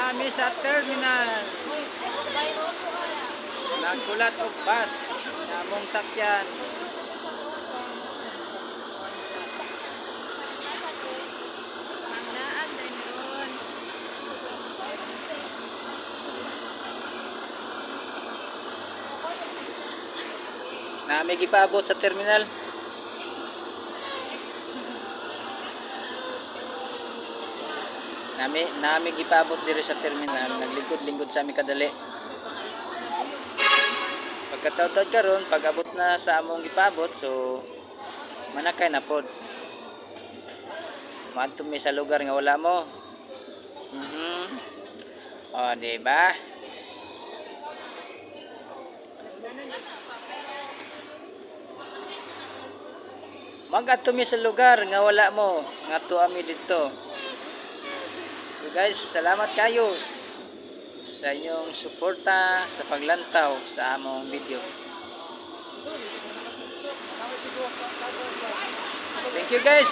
Nami sa terminal. Nagkulat og bus. Namong sakyan. Nami gipaabot sa terminal. Nami gipaabot diri sa terminal. Naglingkod-lingkod sa ami kadali. Pagkataod karon, pag-abot na sa among gipaabot, so manakay na pod. Madto mi sa lugar nga wala mo. O, di ba? Mag-adto mi sa lugar nga wala mo, nga ami dito. So guys, salamat kayo sa inyong suporta sa paglantaw sa among video. Thank you guys.